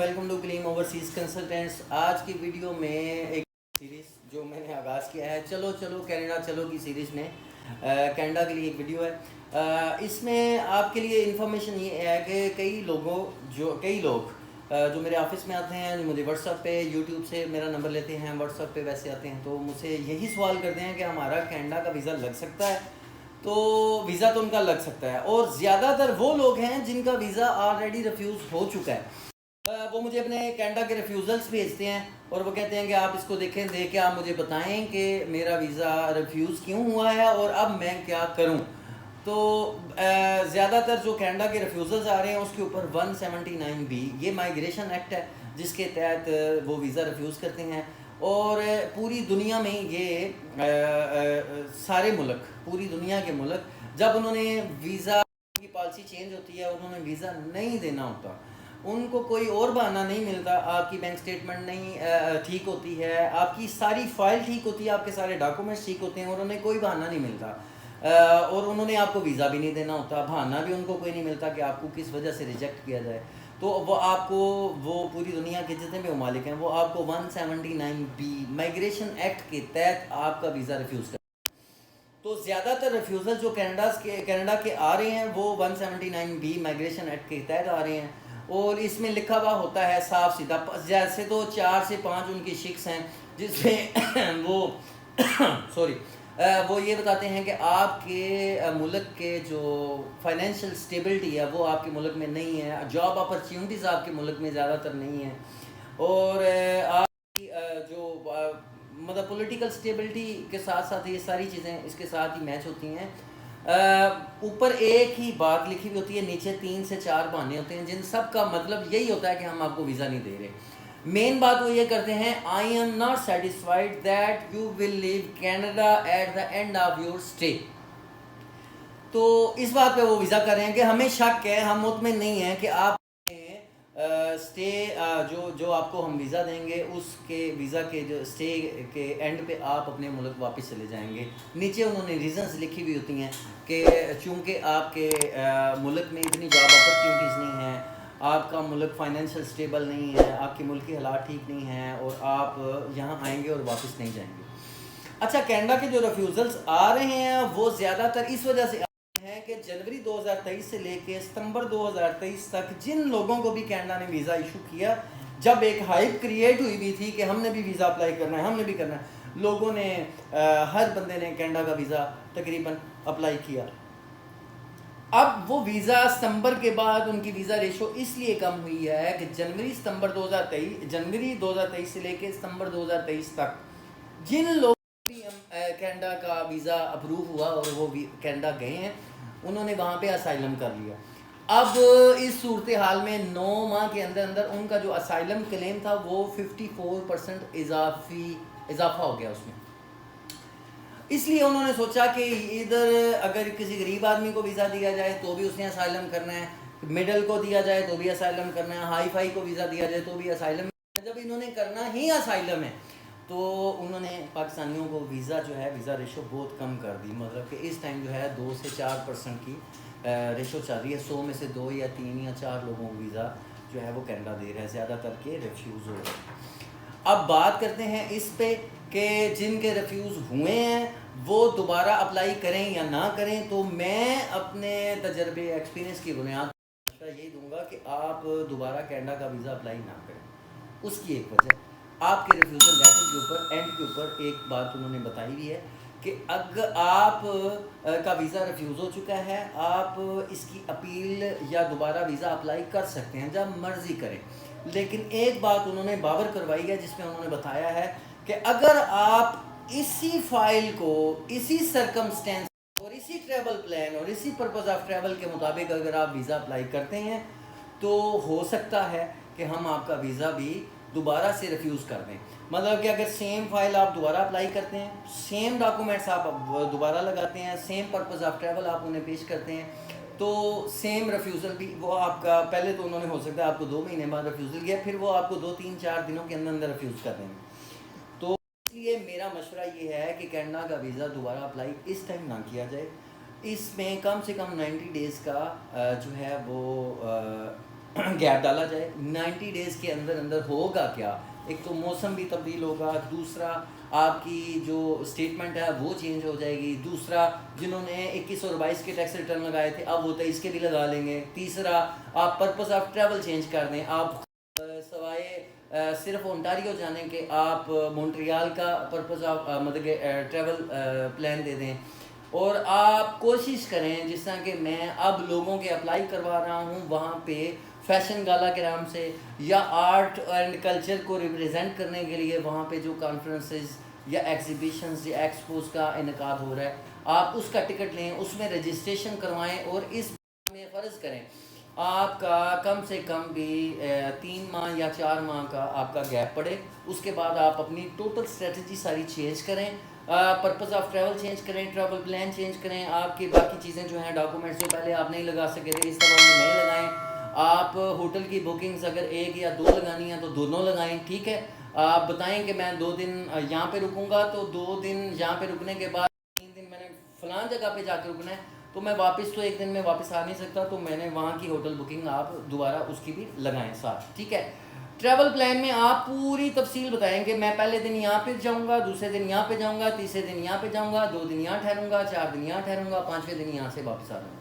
Welcome to Kleem overseas consultants. आज की video में एक सीरीज़ जो मैंने आगाज़ किया है, चलो चलो कनाडा चलो की सीरीज़ में कनाडा के लिए एक वीडियो है। इसमें आपके लिए इन्फॉर्मेशन ये है कि कई लोग जो मेरे ऑफिस में आते हैं, जो मुझे व्हाट्सएप पे यूट्यूब से मेरा नंबर लेते हैं, व्हाट्सएप पे वैसे आते हैं, तो मुझसे यही सवाल करते हैं कि हमारा कनाडा का वीज़ा लग सकता है। तो वीज़ा तो उनका लग सकता है, और ज़्यादातर वो लोग हैं जिनका वीज़ा ऑलरेडी रिफ्यूज़ हो चुका है। वो मुझे अपने कनाडा के रिफ्यूज़ल्स भेजते हैं और वो कहते हैं कि आप इसको देखें, देख के आप मुझे बताएं कि मेरा वीज़ा रिफ्यूज़ क्यों हुआ है और अब मैं क्या करूं। तो ज़्यादातर जो कनाडा के रिफ्यूज़ल्स आ रहे हैं उसके ऊपर 179B ये माइग्रेशन एक्ट है, जिसके तहत वो वीज़ा रिफ्यूज़ करते हैं। और पूरी दुनिया में ये सारे मुल्क, पूरी दुनिया के मुल्क, जब उन्होंने वीज़ा की पॉलिसी चेंज होती है, उन्होंने वीज़ा नहीं देना होता, उनको कोई और बहाना नहीं मिलता। आपकी बैंक स्टेटमेंट नहीं ठीक होती है, आपकी सारी फाइल ठीक होती है, आपके सारे डॉक्यूमेंट्स ठीक होते हैं और उन्हें कोई बहाना नहीं मिलता। और उन्होंने आपको वीज़ा भी नहीं देना होता, बहाना भी उनको कोई नहीं मिलता कि आपको किस वजह से रिजेक्ट किया जाए। तो वो पूरी दुनिया के जितने भी ममालिक हैं, वो आपको 179B माइग्रेशन एक्ट के तहत आपका वीज़ा रिफ्यूज़ कर। तो ज़्यादातर रिफ्यूज़ल जो कनाडा के आ रहे हैं वो 179B माइग्रेशन एक्ट के तहत आ रहे हैं। और इसमें लिखा हुआ होता है साफ सीधा, जैसे तो 4 से 5 उनकी शिक्स हैं जिसमें वो सॉरी वो ये बताते हैं कि आपके मुल्क के जो फाइनेंशियल स्टेबिलिटी है वो आपके मुल्क में नहीं है, जॉब अपॉर्चुनिटीज़ आपके मुल्क में ज़्यादातर नहीं है, और आपकी जो मतलब पॉलिटिकल स्टेबिलिटी के साथ साथ ये सारी चीज़ें इसके साथ ही मैच होती हैं। ऊपर एक ही बात लिखी हुई होती है, नीचे 3 से 4 बहाने होते हैं, जिन सब का मतलब यही होता है कि हम आपको वीज़ा नहीं दे रहे। मेन बात वो ये करते हैं, I am not satisfied that you will leave Canada at the end of your stay. तो इस बात पे वो वीज़ा कर रहे हैं कि हमें शक है, हम मुतमिन नहीं हैं कि आप स्टे जो आपको हम वीज़ा देंगे उसके वीज़ा के जो स्टे के एंड पे आप अपने मुल्क वापस चले जाएंगे। नीचे उन्होंने रीज़न्स लिखी हुई होती हैं कि चूँकि आपके मुल्क में इतनी जॉब अपॉर्चुनिटीज़ नहीं हैं, आपका मुल्क फाइनेंशियल स्टेबल नहीं है, आपके मुल्क की हालात ठीक नहीं हैं, और आप यहाँ आएंगे और वापस नहीं जाएंगे। अच्छा, कनाडा के जो रिफ्यूज़ल्स आ रहे हैं वो ज़्यादातर इस वजह से हैं कि जनवरी 2023 से लेके सितंबर 2023 तक जिन लोगों को भी कनाडा ने वीज़ा इशू किया, जब एक हाइप क्रिएट हुई भी थी कि हमने भी वीज़ा अप्लाई करना है, हमने भी करना है, लोगों ने हर बंदे ने कनाडा का वीज़ा तकरीबन अप्लाई किया। अब वो वीज़ा सितंबर के बाद उनकी वीज़ा रेशो इसलिए कम हुई है कि जनवरी 2023 से लेके सितंबर 2023 तक जिन लोग कनाडा का वीज़ा अप्रूव हुआ और वो कनाडा गए हैं, उन्होंने वहाँ पे असाइलम कर लिया। अब इस सूरत हाल में 9 माह के अंदर अंदर उनका जो असाइलम क्लेम था वो 54% इजाफा हो गया उसमें। इसलिए उन्होंने सोचा कि इधर अगर किसी गरीब आदमी को वीज़ा दिया जाए तो भी उसने असाइलम करना है, मिडल को दिया जाए तो भी असाइलम करना है, हाई फाई को वीज़ा दिया जाए तो भी असाइलम। जब इन्होंने करना ही असाइलम है तो उन्होंने पाकिस्तानियों को वीज़ा जो है वीज़ा रेशो बहुत कम कर दी। मतलब कि इस टाइम जो है 2 से 4% की रेशो चल रही है। 100 में से 2 या 3 या 4 लोगों को वीज़ा जो है वो कनाडा दे रहा है, ज़्यादातर के रिफ्यूज़ हो रहे हैं। अब बात करते हैं इस पे कि जिनके रिफ्यूज़ हुए हैं वो दोबारा अप्लाई करें या ना करें। तो मैं अपने तजर्बे एक्सपीरियंस की बुनियाद पर यही दूंगा कि आप दोबारा कनाडा का वीज़ा अप्लाई ना करें। उसकी एक वजह, आपके रिफ्यूज़ल लेटर के ऊपर एंड के ऊपर एक बात उन्होंने बताई हुई है कि अगर आप का वीज़ा रिफ्यूज़ हो चुका है, आप इसकी अपील या दोबारा वीज़ा अप्लाई कर सकते हैं जब मर्ज़ी करें। लेकिन एक बात उन्होंने बावर करवाई है जिसमें उन्होंने बताया है कि अगर आप इसी फाइल को इसी सर्कमस्टेंस और इसी ट्रैवल प्लान और इसी पर्पज़ ऑफ ट्रैवल के मुताबिक अगर आप वीज़ा अप्लाई करते हैं तो हो सकता है कि हम आपका वीज़ा भी दोबारा से रिफ्यूज़ कर दें। मतलब कि अगर सेम फाइल आप दोबारा अप्लाई करते हैं, सेम डॉक्यूमेंट्स आप दोबारा लगाते हैं, सेम पर्पज़ ऑफ ट्रैवल आप उन्हें पेश करते हैं, तो सेम रिफ्यूज़ल भी वो आपका, पहले तो उन्होंने हो सकता है आपको 2 महीने बाद रिफ्यूज़ल किया, फिर वो आपको 2-3-4 दिनों के अंदर अंदर रिफ्यूज़ कर देंगे। तो इसलिए मेरा मशवरा ये है कि कनाडा का वीज़ा दोबारा अप्लाई इस टाइम ना किया जाए। इसमें कम से कम 90 डेज़ का जो है वो गैप डाला जाए। 90 डेज़ के अंदर अंदर होगा क्या, एक तो मौसम भी तब्दील होगा, दूसरा आपकी जो स्टेटमेंट है वो चेंज हो जाएगी, दूसरा जिन्होंने 21 और 22 के टैक्स रिटर्न लगाए थे अब वो 23 के भी लगा लेंगे, तीसरा आप पर्पस ऑफ ट्रैवल चेंज कर दें, आप सवाए सिर्फ ओंटारियो जाने के आप मॉन्ट्रियल का पर्पस ऑफ मतलब ट्रैवल प्लान दे दें, और आप कोशिश करें जिस तरह कि मैं अब लोगों के अप्लाई करवा रहा हूँ वहाँ पे फैशन गाला के नाम से या आर्ट एंड कल्चर को रिप्रेजेंट करने के लिए वहाँ पे जो कॉन्फ्रेंसेस या एग्जीबिशंस या एक्सपोज का इनकाद हो रहा है आप उसका टिकट लें, उसमें रजिस्ट्रेशन करवाएं और इस में फ़र्ज़ करें आपका कम से कम भी 3 माह या 4 माह का आपका गैप पड़े, उसके बाद आप अपनी टोटल स्ट्रेटजी सारी चेंज करें, पर्पस ऑफ ट्रैवल चेंज करें, ट्रैवल प्लान चेंज करें, आपकी बाकी चीज़ें जो हैं डॉक्यूमेंट्स जो पहले आप नहीं लगा सके थे इस दफ़ा वो नहीं लगाएं, आप होटल की बुकिंग्स अगर 1 या 2 लगानी है तो दोनों लगाएं, ठीक है। आप बताएं कि मैं 2 दिन यहाँ पे रुकूंगा तो 2 दिन यहाँ पे रुकने के बाद 3 दिन मैंने फ़लाँ जगह पे जाकर रुकना है, तो मैं वापस तो 1 दिन में वापस आ नहीं सकता, तो मैंने वहाँ की होटल बुकिंग आप दोबारा उसकी भी लगाएं साथ, ठीक है। ट्रैवल प्लान में आप पूरी तफसील बताएंगे, मैं पहले दिन यहाँ पे जाऊँगा, दूसरे दिन यहाँ पे जाऊँगा, तीसरे दिन यहाँ पे जाऊँगा, 2 दिन यहाँ ठहरूँगा, 4 दिन यहाँ ठहरूँगा, 5वें दिन यहाँ से वापस आ जाऊँगा।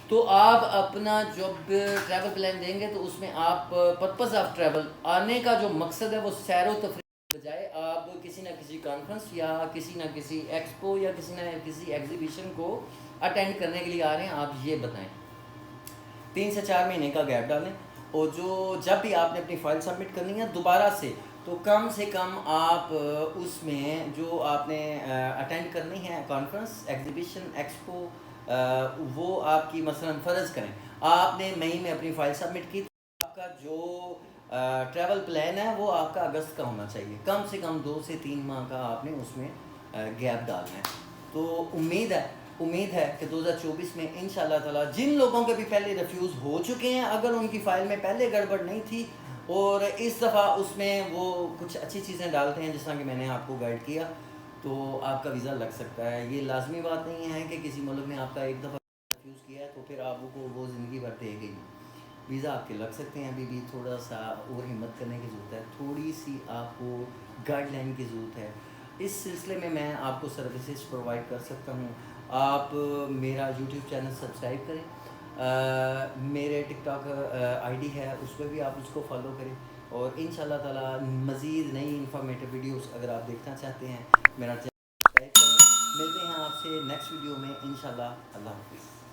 तो आप अपना जब ट्रैवल प्लान देंगे तो उसमें आप पर्पस ऑफ ट्रैवल आने का जो मकसद है वो सैर व तफरीह बजाय आप किसी ना किसी कॉन्फ्रेंस या किसी ना किसी एक्सपो या किसी ना किसी एग्जीबिशन को अटेंड करने के लिए आ रहे हैं, आप ये बताएं। 3 से 4 महीने का गैप डालें, और जो जब भी आपने अपनी फ़ाइल सबमिट करनी है दोबारा से, तो कम से कम आप उसमें जो आपने अटेंड करनी है कॉन्फ्रेंस, एग्जीबिशन, एक्सपो, वो आपकी मसलन फ़र्ज़ करें आपने मई में अपनी फ़ाइल सबमिट की, तो आपका जो ट्रैवल प्लान है वो आपका अगस्त का होना चाहिए, कम से कम 2 से 3 माह का आपने उसमें गैप डालना है। तो उम्मीद है कि 2024 में इंशाल्लाह ताला जिन लोगों के भी पहले रिफ्यूज़ हो चुके हैं, अगर उनकी फ़ाइल में पहले गड़बड़ नहीं थी और इस दफ़ा उसमें वो कुछ अच्छी चीज़ें डालते हैं जिस तरह कि मैंने आपको गाइड किया, तो आपका वीज़ा लग सकता है। ये लाजमी बात नहीं है कि किसी मुल्क ने आपका एक दफ़ा रिफ्यूज़ किया है तो फिर आपको वो ज़िंदगी भर देगा ही, वीज़ा आपके लग सकते हैं। अभी भी थोड़ा सा और हिम्मत करने की ज़रूरत है, थोड़ी सी आपको गाइडलाइन की ज़रूरत है। इस सिलसिले में मैं आपको सर्विसेज प्रोवाइड कर सकता हूँ। आप मेरा यूट्यूब चैनल सब्सक्राइब करें, मेरे टिकटॉक आईडी है उस पर भी आप उसको फॉलो करें, और इंशाल्लाह ताला मज़ीद नई इन्फॉर्मेटिव वीडियोस अगर आप देखना चाहते हैं मेरा चैनल सब्सक्राइब करें। मिलते हैं आपसे नेक्स्ट वीडियो में इंशाल्लाह। अल्लाह हाफ़िज़।